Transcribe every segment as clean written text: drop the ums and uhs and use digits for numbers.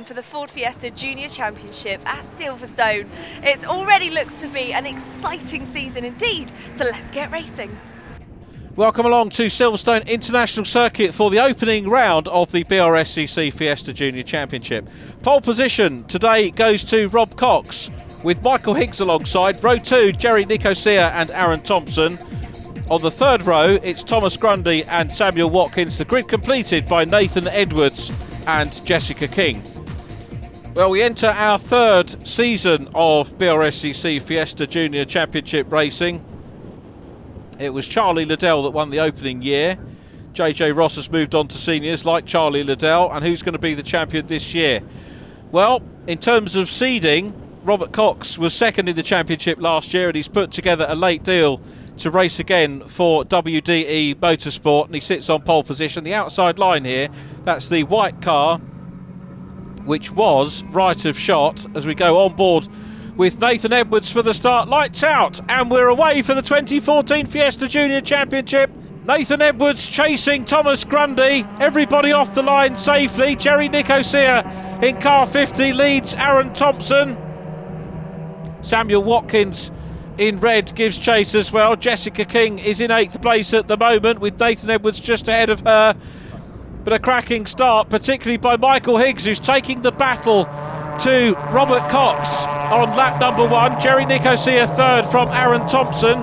For the Ford Fiesta Junior Championship at Silverstone. It already looks to be an exciting season indeed, so let's get racing. Welcome along to Silverstone International Circuit for the opening round of the BRSCC Fiesta Junior Championship. Pole position today goes to Rob Cox with Michael Higgs alongside. Row 2, Jerry Nicosia and Aaron Thompson. On the third row, it's Thomas Grundy and Samuel Watkins. The grid completed by Nathan Edwards and Jessica King. Well, we enter our third season of BRSCC Fiesta Junior Championship racing. It was Charlie Liddell that won the opening year. JJ Ross has moved on to seniors like Charlie Liddell, and who's going to be the champion this year? Well, in terms of seeding, Robert Cox was second in the championship last year, and he's put together a late deal to race again for WDE Motorsport, and he sits on pole position. The outside line here, that's the white car, which was right of shot, as we go on board with Nathan Edwards for the start. Lights out, and we're away for the 2014 Fiesta Junior Championship. Nathan Edwards chasing Thomas Grundy. Everybody off the line safely. Jerry Nicosia in car 50 leads Aaron Thompson. Samuel Watkins in red gives chase as well. Jessica King is in 8th place at the moment, with Nathan Edwards just ahead of her. But a cracking start, particularly by Michael Higgs, who's taking the battle to Robert Cox on lap number 1. Jerry Nicosia third from Aaron Thompson.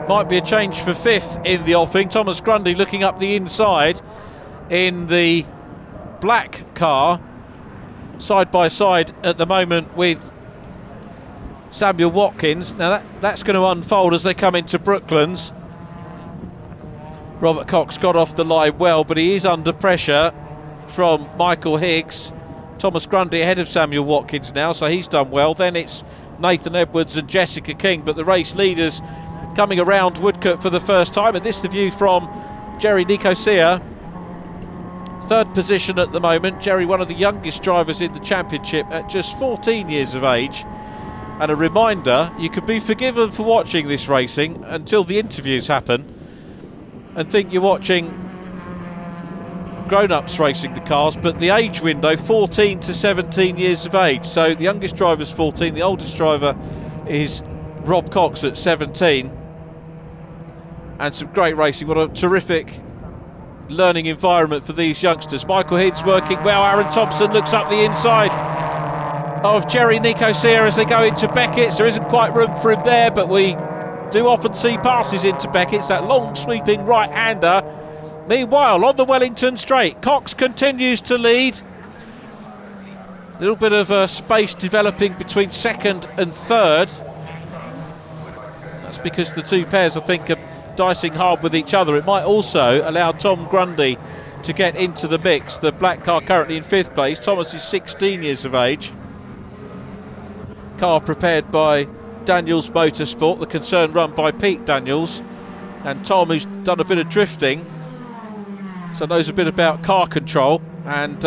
Might be a change for 5th in the offing. Thomas Grundy looking up the inside in the black car, side by side at the moment with Samuel Watkins. Now that's going to unfold as they come into Brooklands. Robert Cox got off the line well, but he is under pressure from Michael Higgs. Thomas Grundy ahead of Samuel Watkins now, so he's done well. Then it's Nathan Edwards and Jessica King, but the race leaders coming around Woodcote for the first time. And this is the view from Jerry Nicosia. Third position at the moment. Jerry, one of the youngest drivers in the championship at just 14 years of age. And a reminder, you could be forgiven for watching this racing until the interviews happen and think you're watching grown-ups racing the cars, but the age window 14 to 17 years of age. So the youngest driver's 14, the oldest driver is Rob Cox at 17. And some great racing. What a terrific learning environment for these youngsters. Michael Higgs working well. Aaron Thompson looks up the inside of Jerry Nicosia as they go into Beckett's. There isn't quite room for him there, but we do often see passes into Beckett's, that long sweeping right-hander. Meanwhile, on the Wellington straight, Cox continues to lead. A little bit of space developing between second and third. That's because the two pairs, I think, are dicing hard with each other. It might also allow Tom Grundy to get into the mix. The black car currently in 5th place. Thomas is 16 years of age. Car prepared by Daniels Motorsport, the concern run by Pete Daniels, and Tom, who's done a bit of drifting, so knows a bit about car control, and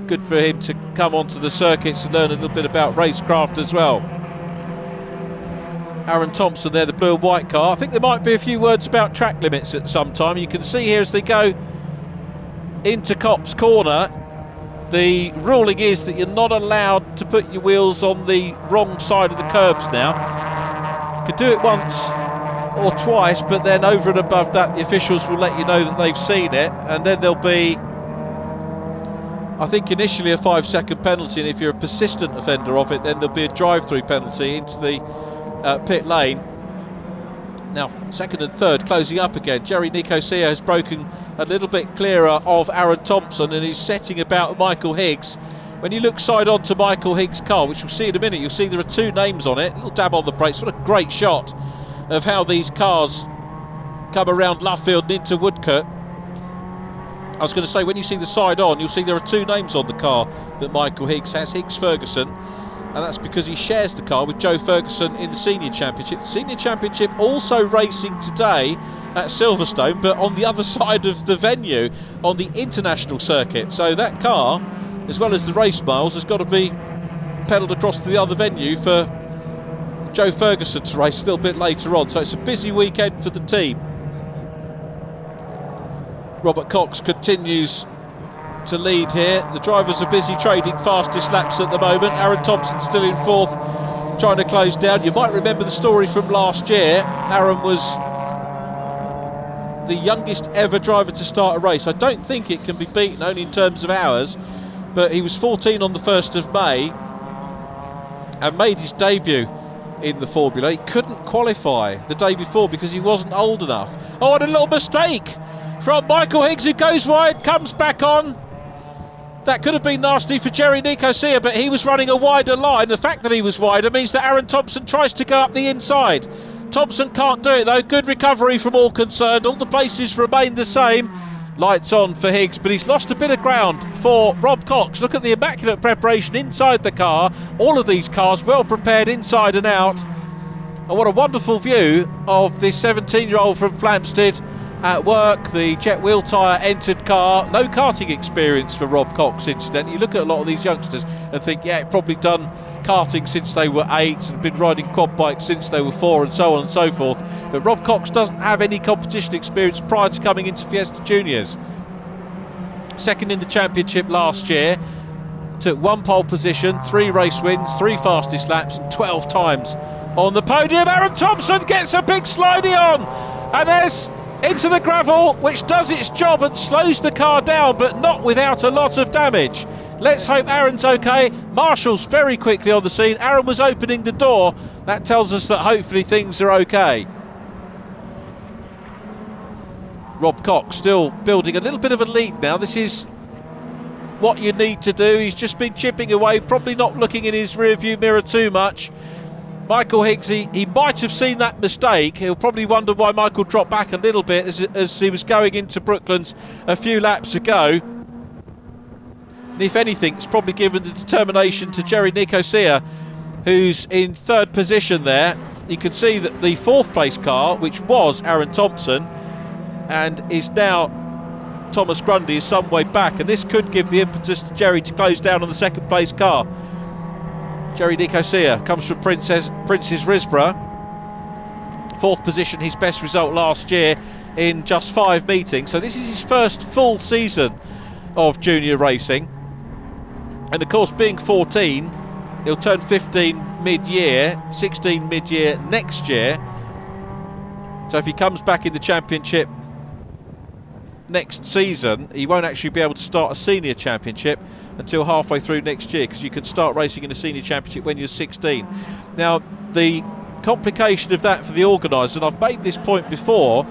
good for him to come onto the circuits and learn a little bit about racecraft as well. Aaron Thompson there, the blue and white car. I think there might be a few words about track limits at some time. You can see here as they go into Copse Corner, the ruling is that you're not allowed to put your wheels on the wrong side of the curbs now. You can do it once or twice, but then over and above that the officials will let you know that they've seen it, and then there'll be, I think, initially a 5-second penalty, and if you're a persistent offender of it, then there'll be a drive-through penalty into the pit lane. Now second and third closing up again. Jerry Nicosia has broken a little bit clearer of Aaron Thompson and is setting about Michael Higgs. When you look side on to Michael Higgs' car, which we'll see in a minute, you'll see there are 2 names on it. A little dab on the brakes. What a great shot of how these cars come around Luffield and into Woodcote. I was going to say, when you see the side on, you'll see there are two names on the car that Michael Higgs has, Higgs-Ferguson, and that's because he shares the car with Joe Ferguson in the Senior Championship. The Senior Championship also racing today at Silverstone, but on the other side of the venue, on the international circuit. So that car, as well as the race miles, has got to be pedalled across to the other venue for Joe Ferguson to race a little bit later on. So it's a busy weekend for the team. Robert Cox continues to lead here. The drivers are busy trading fastest laps at the moment. Aaron Thompson still in fourth, trying to close down. You might remember the story from last year. Aaron was the youngest ever driver to start a race. I don't think it can be beaten only in terms of hours, but he was 14 on the 1st of May and made his debut in the Formula. He couldn't qualify the day before because he wasn't old enough. Oh, and a little mistake from Michael Higgs, who goes wide, comes back on. That could have been nasty for Jerry Nicosia, but he was running a wider line. The fact that he was wider means that Aaron Thompson tries to go up the inside. Thompson can't do it though. Good recovery from all concerned. All the places remain the same. Lights on for Higgs, but he's lost a bit of ground for Rob Cox. Look at the immaculate preparation inside the car. All of these cars well prepared inside and out. And what a wonderful view of this 17-year-old from Flamstead at work. The jet wheel tyre entered car. No karting experience for Rob Cox, incidentally. You look at a lot of these youngsters and think, yeah, probably done karting since they were 8 and been riding quad bikes since they were 4 and so on and so forth. But Rob Cox doesn't have any competition experience prior to coming into Fiesta Juniors. Second in the championship last year. Took 1 pole position, 3 race wins, 3 fastest laps and 12 times on the podium. Aaron Thompson gets a big slidey on, and there's into the gravel, which does its job and slows the car down, but not without a lot of damage. Let's hope Aaron's okay. Marshall's very quickly on the scene. Aaron was opening the door. That tells us that hopefully things are okay. Rob Cox still building a little bit of a lead now. This is what you need to do. He's just been chipping away, probably not looking in his rear view mirror too much. Michael Higgs, he might have seen that mistake. He'll probably wonder why Michael dropped back a little bit as he was going into Brooklands a few laps ago. And if anything, it's probably given the determination to Jerry Nicosia, who's in 3rd position there. You can see that the 4th place car, which was Aaron Thompson and is now Thomas Grundy, is some way back, and this could give the impetus to Jerry to close down on the 2nd place car. Jerry Nicosia comes from Princes Risborough. 4th position, his best result last year in just 5 meetings. So this is his first full season of junior racing. And of course, being 14, he'll turn 15 mid-year, 16 mid-year next year. So if he comes back in the championship next season, he won't actually be able to start a senior championship until halfway through next year, because you can start racing in a senior championship when you're 16. Now, the complication of that for the organisers, and I've made this point before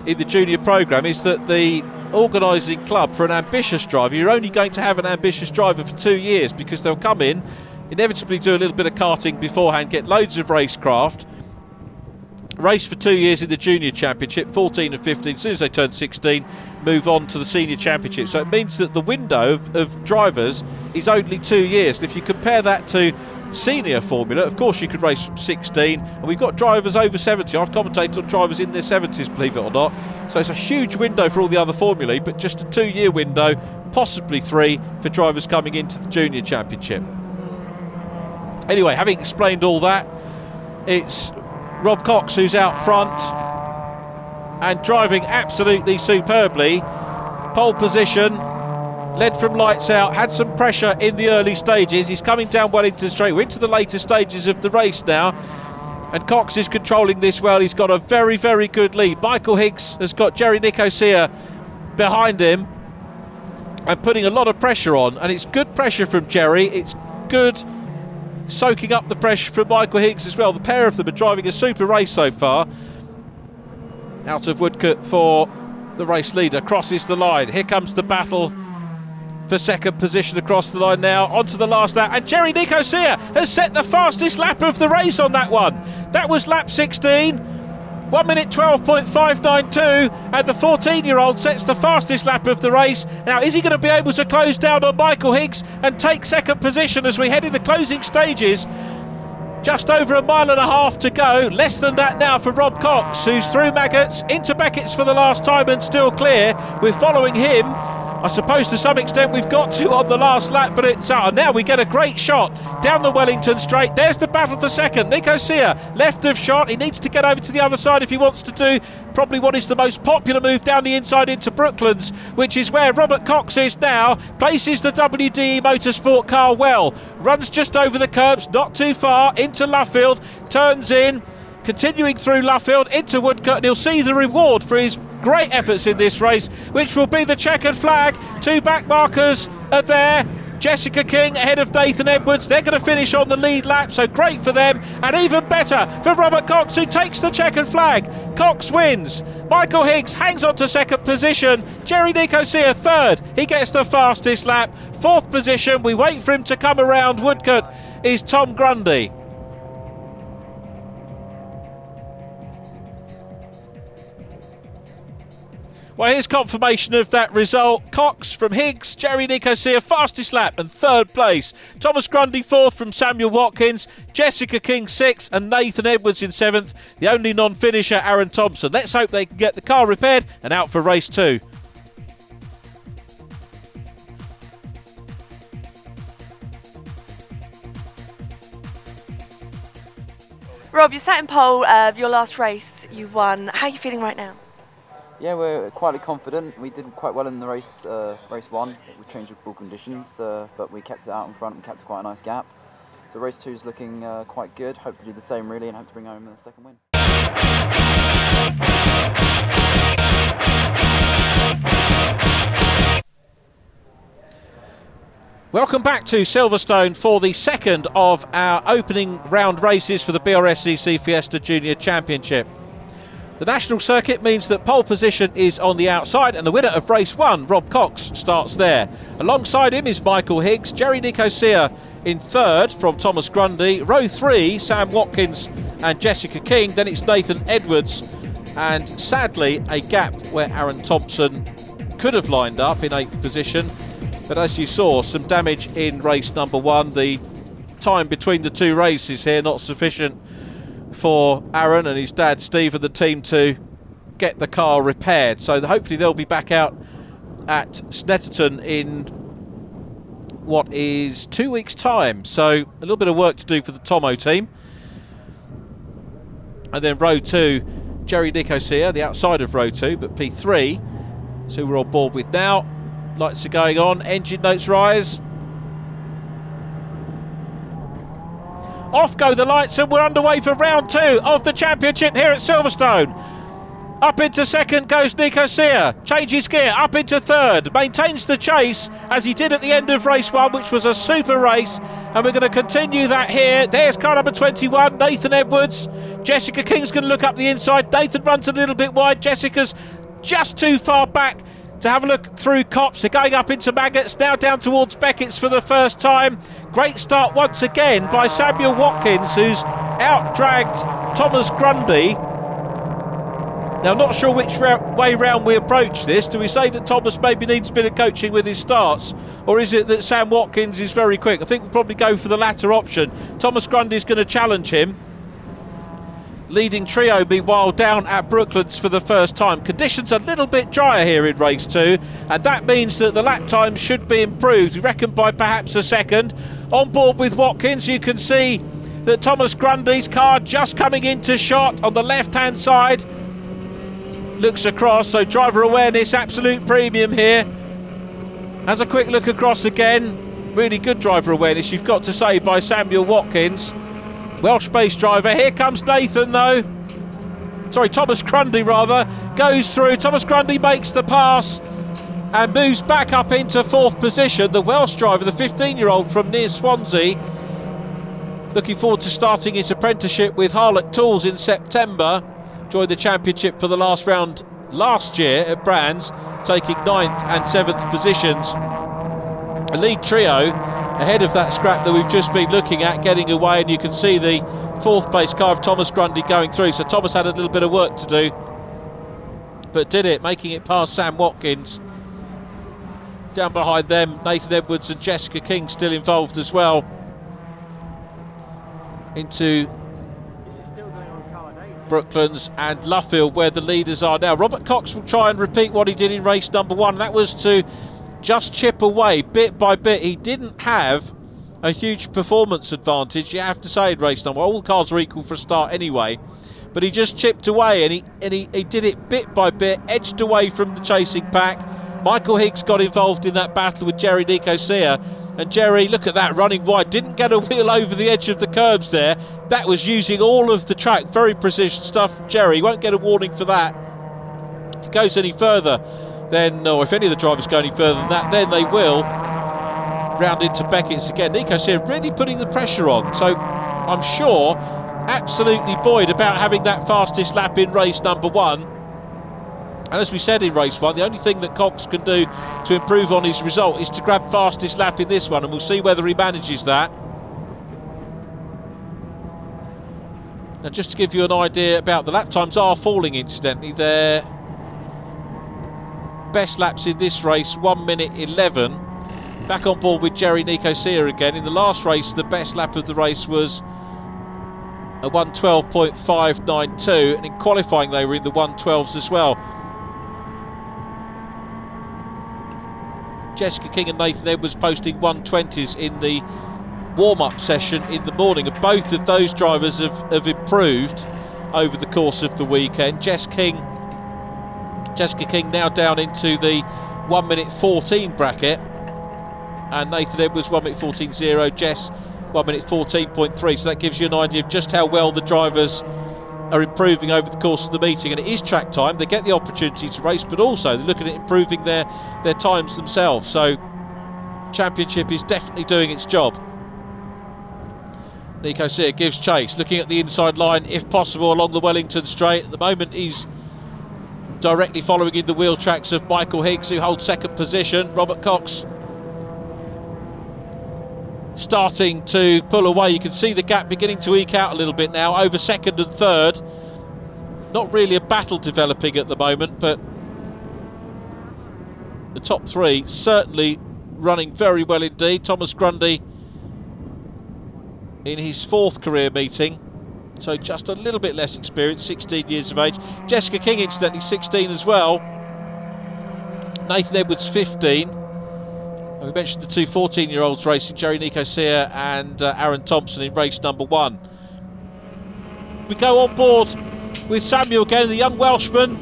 in the junior programme, is that the organising club, for an ambitious driver, you're only going to have an ambitious driver for 2 years, because they'll come in, inevitably do a little bit of karting beforehand, get loads of racecraft, race for 2 years in the junior championship, 14 and 15. As soon as they turn 16, move on to the senior championship. So it means that the window of drivers is only 2 years. And if you compare that to senior formula, of course you could race from 16, and we've got drivers over 70. I've commentated on drivers in their 70s, believe it or not. So it's a huge window for all the other formulae, but just a 2 year window, possibly 3 for drivers coming into the junior championship. Anyway, having explained all that, it's Rob Cox who's out front and driving absolutely superbly. Pole position, led from lights out, had some pressure in the early stages. He's coming down well into the straight. We're into the later stages of the race now, and Cox is controlling this well. He's got a very, very good lead. Michael Higgs has got Jerry Nicosia behind him and putting a lot of pressure on, and it's good pressure from Jerry. It's good soaking up the pressure from Michael Higgs as well. The pair of them are driving a super race so far. Out of Woodcote for the race leader, crosses the line. Here comes the battle for 2nd position across the line now, onto the last lap, and Jerry Nicosia has set the fastest lap of the race on that one. That was lap 16. 1 minute 12.592, and the 14-year-old sets the fastest lap of the race. Now, is he going to be able to close down on Michael Higgs and take second position as we head in the closing stages? Just over a mile and a half to go, less than that now for Rob Cox, who's through Maggots, into Beckett's for the last time and still clear. We're following him. I suppose to some extent we've got to on the last lap, but it's now we get a great shot down the Wellington straight. There's the battle for second. Nico Sear, left of shot. He needs to get over to the other side if he wants to do probably what is the most popular move down the inside into Brooklands, which is where Robert Cox is now. Places the WDE Motorsport car well. Runs just over the curbs, not too far, into Luffield, turns in, continuing through Luffield into Woodcote, and he'll see the reward for his great efforts in this race, which will be the checkered flag. Two back markers are there. Jessica King ahead of Nathan Edwards. They're going to finish on the lead lap, so great for them, and even better for Robert Cox, who takes the checkered flag. Cox wins. Michael Higgs hangs on to second position. Jerry Nicosia third. He gets the fastest lap. Fourth position, we wait for him to come around Woodcote, is Tom Grundy. Well, here's confirmation of that result. Cox from Higgs, Jerry Nicosia fastest lap and third place. Thomas Grundy fourth from Samuel Watkins, Jessica King sixth and Nathan Edwards in seventh. The only non-finisher, Aaron Thompson. Let's hope they can get the car repaired and out for race two. Rob, you sat in pole your last race, you won. How are you feeling right now? Yeah, we're quietly confident. We did quite well in the race, race one. We changed with ball conditions, but we kept it out in front and kept quite a nice gap. So race two is looking quite good. Hope to do the same really and hope to bring home the second win. Welcome back to Silverstone for the second of our opening round races for the BRSCC Fiesta Junior Championship. The national circuit means that pole position is on the outside and the winner of race one, Rob Cox, starts there. Alongside him is Michael Higgs, Jerry Nicosia in third from Thomas Grundy. Row three, Sam Watkins and Jessica King. Then it's Nathan Edwards. And sadly, a gap where Aaron Thompson could have lined up in eighth position. But as you saw, some damage in race number one. The time between the two races here not sufficient for Aaron and his dad Steve and the team to get the car repaired. So hopefully they'll be back out at Snetterton in what is 2 weeks' time. So a little bit of work to do for the Tomo team. And then row two, Jerry Nicosia, the outside of row two, but P3, so we're on board with now. Lights are going on, engine notes rise. Off go the lights and we're underway for round two of the championship here at Silverstone. Up into second goes Nicosia, changes gear, up into third, maintains the chase as he did at the end of race one, which was a super race, and we're going to continue that here. There's car number 21, Nathan Edwards. Jessica King's going to look up the inside. Nathan runs a little bit wide, Jessica's just too far back to have a look through Cops. They're going up into Maggots, now down towards Beckett's for the first time. Great start once again by Samuel Watkins, who's out-dragged Thomas Grundy. Now, not sure which way round we approach this. Do we say that Thomas maybe needs a bit of coaching with his starts, or is it that Sam Watkins is very quick? I think we'll probably go for the latter option. Thomas Grundy's going to challenge him. Leading trio meanwhile down at Brooklands for the first time. Conditions a little bit drier here in race two, and that means that the lap time should be improved, we reckon, by perhaps a second. On board with Watkins, you can see that Thomas Grundy's car just coming into shot on the left hand side. Looks across, so driver awareness absolute premium here. Has a quick look across again. Really good driver awareness, you've got to say, by Samuel Watkins. Welsh-based driver. Here comes Nathan though. Sorry, Thomas Grundy rather. Goes through. Thomas Grundy makes the pass and moves back up into fourth position. The Welsh driver, the 15-year-old from near Swansea. Looking forward to starting his apprenticeship with Harlock Tools in September. Joined the championship for the last round last year at Brands, taking 9th and 7th positions. A lead trio ahead of that scrap that we've just been looking at, getting away, and you can see the fourth place car of Thomas Grundy going through, so Thomas had a little bit of work to do, but did it, making it past Sam Watkins. Down behind them, Nathan Edwards and Jessica King still involved as well. Into Brooklands and Luffield, where the leaders are now. Robert Cox will try and repeat what he did in race number 1. That was to just chip away bit by bit. He didn't have a huge performance advantage, you have to say, in race number 1. All the cars are equal for a start anyway, but he just chipped away, and he did it bit by bit, edged away from the chasing pack. Michael Higgs got involved in that battle with Jerry Nicosia, and Jerry, look at that, running wide, didn't get a wheel over the edge of the curbs there. That was using all of the track, very precision stuff. Jerry won't get a warning for that. If it goes any further, then, or if any of the drivers go any further than that, then they will round into Beckett's again. Nicosia really putting the pressure on, so I'm sure absolutely buoyed about having that fastest lap in race number 1. And as we said in race 1, the only thing that Cox can do to improve on his result is to grab fastest lap in this one, and we'll see whether he manages that. Now, just to give you an idea about the lap times are falling, incidentally. Their best laps in this race, 1 minute 11. Back on board with Jerry Nicosia again. In the last race, the best lap of the race was a 1:12.592, and in qualifying they were in the 1:12s as well. Jessica King and Nathan Edwards posting 1:20s in the warm-up session in the morning. And both of those drivers have improved over the course of the weekend. Jessica King now down into the 1 minute 14 bracket, and Nathan Edwards 1 minute 14.0, Jess 1 minute 14.3. So that gives you an idea of just how well the drivers are improving over the course of the meeting. And it is track time, they get the opportunity to race, but also they're looking at improving their times themselves. So Championship is definitely doing its job. Nicosia gives chase, looking at the inside line if possible along the Wellington straight. At the moment he's directly following in the wheel tracks of Michael Higgs, who holds second position. Robert Cox starting to pull away. You can see the gap beginning to eke out a little bit now over second and third. Not really a battle developing at the moment, but the top three certainly running very well indeed. Thomas Grundy in his 4th career meeting, so just a little bit less experience, 16 years of age. Jessica King incidentally 16 as well. Nathan Edwards 15. We mentioned the two 14-year-olds racing, Jerry Nicosia and Aaron Thompson in race number 1. We go on board with Samuel again, the young Welshman,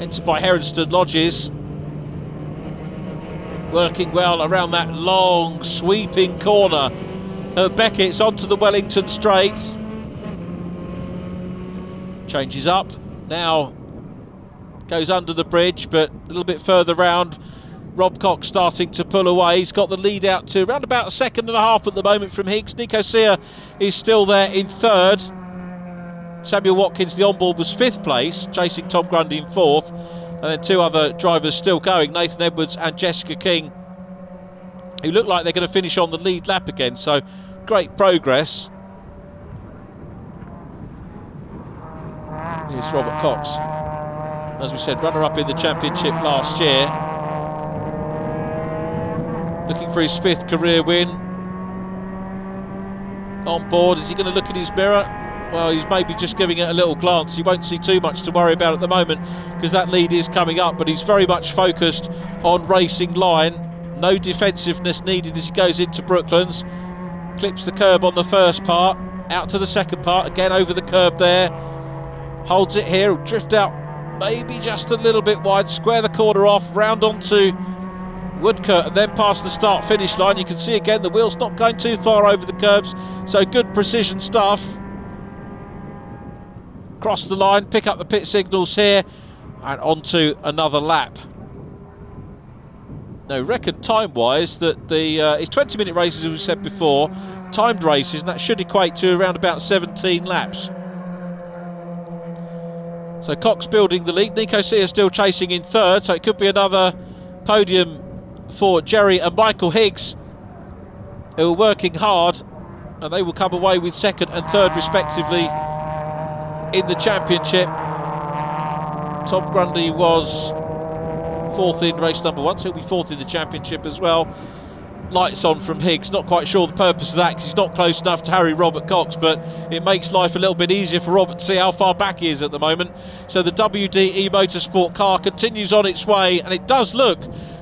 entered by Heronston Lodges, working well around that long sweeping corner of Beckett's onto the Wellington straight. Changes up, now goes under the bridge, but a little bit further round. Rob Cox starting to pull away. He's got the lead out to around about 1.5 seconds at the moment from Higgs. Nicosia is still there in 3rd. Samuel Watkins, the onboard, was 5th place, chasing Tom Grundy in 4th. And then 2 other drivers still going, Nathan Edwards and Jessica King, who look like they're going to finish on the lead lap again. So great progress. Here's Robert Cox, as we said, runner-up in the championship last year, looking for his 5th career win. On board, is he going to look in his mirror? Well, he's maybe just giving it a little glance. He won't see too much to worry about at the moment, because that lead is coming up, but he's very much focused on racing line. No defensiveness needed as he goes into Brooklands. Clips the curb on the first part, out to the second part, again over the curb there. Holds it here, will drift out maybe just a little bit wide, square the corner off, round onto Woodcote and then past the start-finish line. You can see again the wheel's not going too far over the curbs, so good precision stuff. Cross the line, pick up the pit signals here, and onto another lap. Now, reckon time-wise that the it's 20-minute races, as we said before, timed races, and that should equate to around about 17 laps. So Cox building the lead. Nicosia still chasing in 3rd, so it could be another podium for Jerry and Michael Higgs, who are working hard and they will come away with second and third respectively in the championship. Tom Grundy was fourth in race number 1, so he'll be fourth in the championship as well. Lights on from Higgs, not quite sure the purpose of that because he's not close enough to Harry Robert Cox, but it makes life a little bit easier for Robert to see how far back he is at the moment. So the WDE Motorsport car continues on its way, and it does look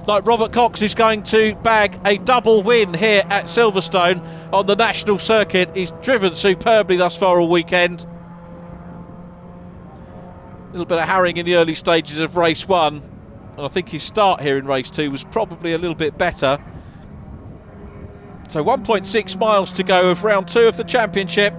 like Robert Cox is going to bag a double win here at Silverstone on the national circuit. He's driven superbly thus far all weekend. A little bit of harrying in the early stages of race 1, and I think his start here in race 2 was probably a little bit better. So 1.6 miles to go of round 2 of the championship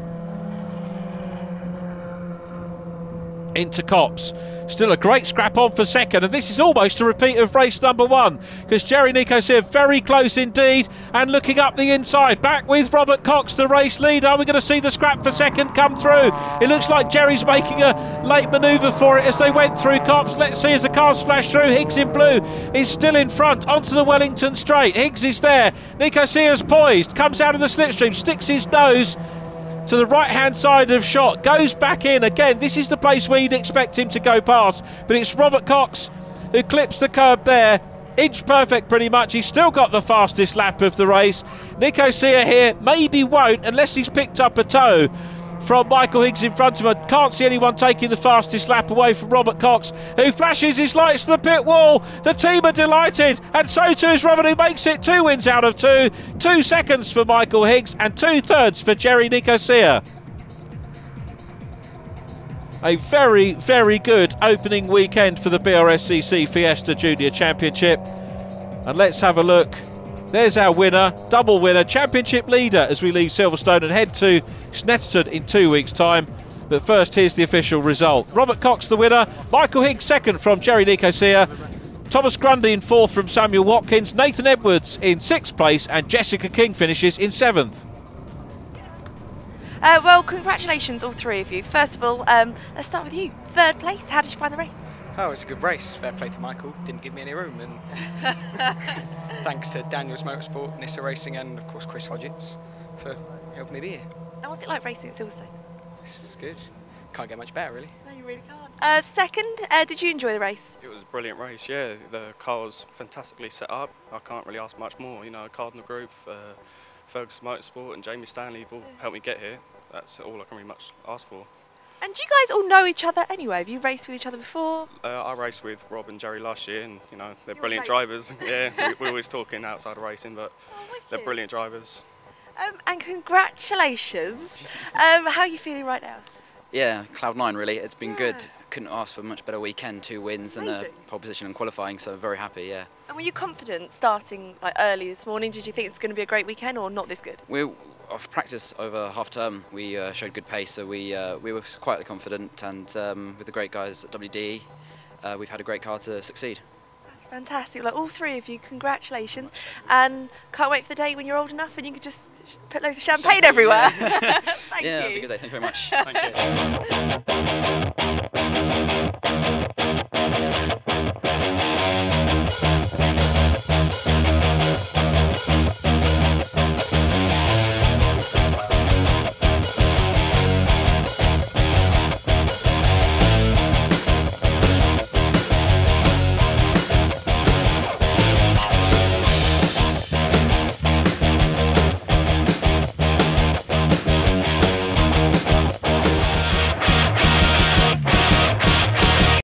into Copse. Still a great scrap on for second, and this is almost a repeat of race number 1 because Jerry Nicosia very close indeed, and looking up the inside, back with Robert Cox, the race leader. We're going to see the scrap for second come through. It looks like Jerry's making a late manoeuvre for it as they went through Copse. Let's see as the cars flash through. Higgs in blue is still in front onto the Wellington straight. Higgs is there. Nicosia's poised, comes out of the slipstream, sticks his nose to the right hand side of shot, goes back in again. This is the place where you'd expect him to go past, but it's Robert Cox who clips the curb there, inch perfect pretty much. He's still got the fastest lap of the race. Nicosia here maybe won't, unless he's picked up a toe from Michael Higgs in front of him. I can't see anyone taking the fastest lap away from Robert Cox, who flashes his lights to the pit wall. The team are delighted, and so too is Robert, who makes it 2 wins out of 2. 2 seconds for Michael Higgs and 2 thirds for Jerry Nicosia. A very, very good opening weekend for the BRSCC Fiesta Junior Championship. And let's have a look. There's our winner, double winner, championship leader as we leave Silverstone and head to Snetterton in 2 weeks' time. But first, here's the official result. Robert Cox the winner, Michael Higgs second from Jerry Nicosia, Thomas Grundy in 4th from Samuel Watkins, Nathan Edwards in 6th place, and Jessica King finishes in 7th. Well, congratulations all 3 of you. First of all, let's start with you. 3rd place, how did you find the race? Oh, it was a good race. Fair play to Michael. Didn't give me any room. And thanks to Daniel's Motorsport, Nissa Racing, and of course Chris Hodgetts for helping me be here. And what's it like racing at Silverstone? It's good. Can't get much better, really. No, you really can't. Second, did you enjoy the race? It was a brilliant race, yeah. The car was fantastically set up. I can't really ask much more. You know, Cardinal Group, Ferguson Motorsport and Jamie Stanley have all helped me get here. That's all I can really much ask for. And do you guys all know each other anyway? Have you raced with each other before? I raced with Rob and Jerry last year, and you know they're brilliant drivers. Yeah, we're always talking outside of racing, but they're brilliant drivers. And congratulations. How are you feeling right now? Yeah, Cloud9 really. It's been good. Couldn't ask for a much better weekend. 2 wins and a pole position in qualifying, so very happy. Yeah. And were you confident starting like early this morning? Did you think it's going to be a great weekend or not this good? Off practice over half term, we showed good pace, so we were quietly confident, and with the great guys at WDE, we've had a great car to succeed. That's fantastic. Like all 3 of you, congratulations, and can't wait for the day when you're old enough and you can just put loads of champagne everywhere. Thank you. Have a good day. Thank you very much. Thank you.